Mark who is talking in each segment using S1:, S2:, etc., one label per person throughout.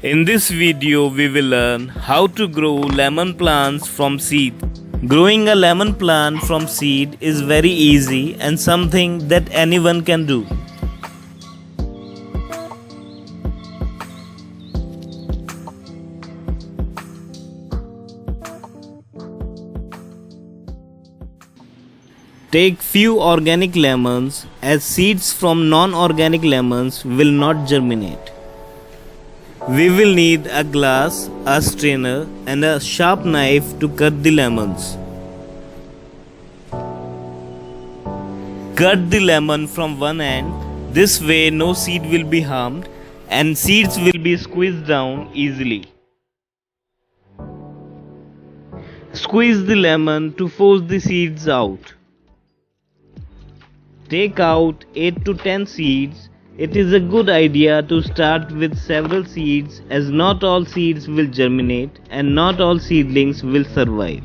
S1: In this video, we will learn how to grow lemon plants from seed. Growing a lemon plant from seed is very easy and something that anyone can do. Take few organic lemons as seeds from non-organic lemons will not germinate. We will need a glass, a strainer and a sharp knife to cut the lemons. Cut the lemon from one end, this way no seed will be harmed and seeds will be squeezed down easily. Squeeze the lemon to force the seeds out. Take out 8 to 10 seeds. It is a good idea to start with several seeds as not all seeds will germinate and not all seedlings will survive.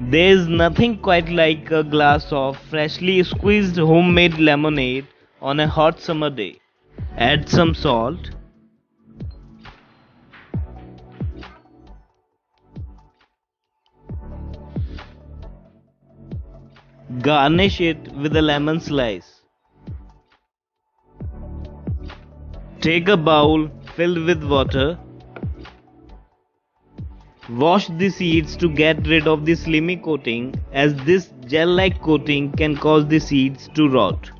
S1: There is nothing quite like a glass of freshly squeezed homemade lemonade on a hot summer day. Add some salt. Garnish it with a lemon slice. Take a bowl filled with water. Wash the seeds to get rid of the slimy coating, as this gel-like coating can cause the seeds to rot.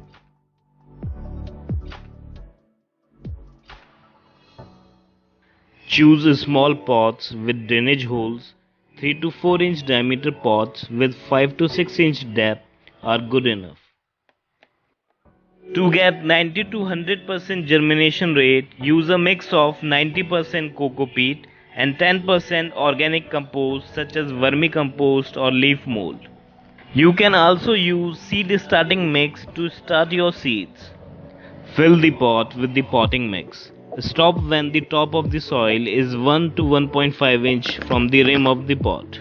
S1: Choose small pots with drainage holes. 3 to 4 inch diameter pots with 5 to 6 inch depth are good enough. To get 90 to 100% germination rate, use a mix of 90% coco peat and 10% organic compost such as vermicompost or leaf mold. You can also use seed starting mix to start your seeds. Fill the pot with the potting mix. Stop when the top of the soil is 1 to 1.5 inch from the rim of the pot.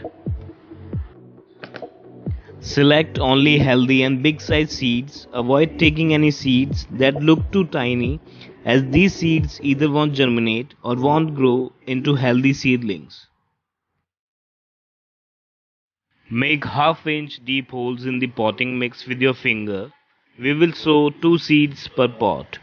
S1: Select only healthy and big size seeds. Avoid taking any seeds that look too tiny, as these seeds either won't germinate or won't grow into healthy seedlings. Make half-inch deep holes in the potting mix with your finger. We will sow 2 seeds per pot.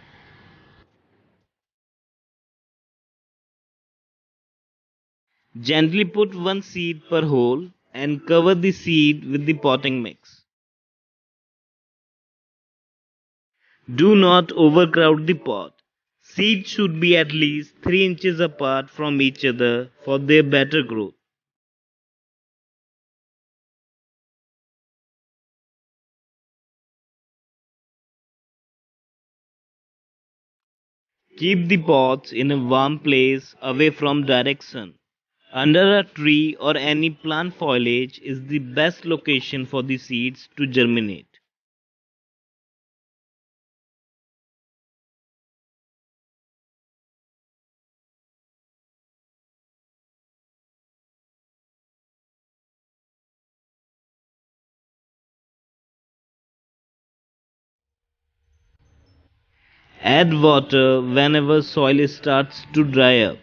S1: Gently put 1 seed per hole and cover the seed with the potting mix. Do not overcrowd the pot. Seeds should be at least 3 inches apart from each other for their better growth. Keep the pots in a warm place away from direct sun. Under a tree or any plant foliage is the best location for the seeds to germinate. Add water whenever soil starts to dry up.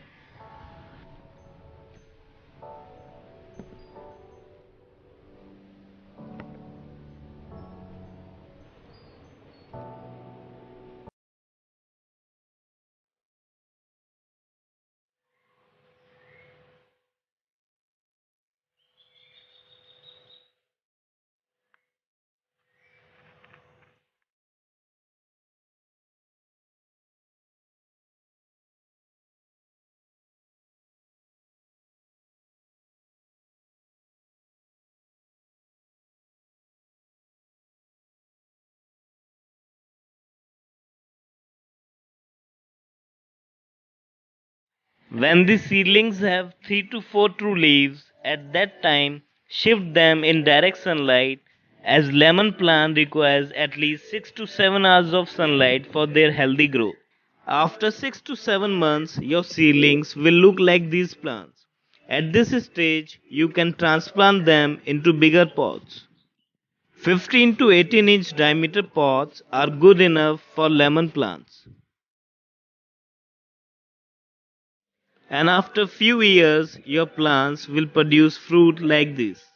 S1: When the seedlings have 3 to 4 true leaves, at that time shift them in direct sunlight, as lemon plant requires at least 6 to 7 hours of sunlight for their healthy growth. After 6 to 7 months, your seedlings will look like these plants. At this stage, you can transplant them into bigger pots. 15 to 18-inch diameter pots are good enough for lemon plants. And after few years, your plants will produce fruit like this.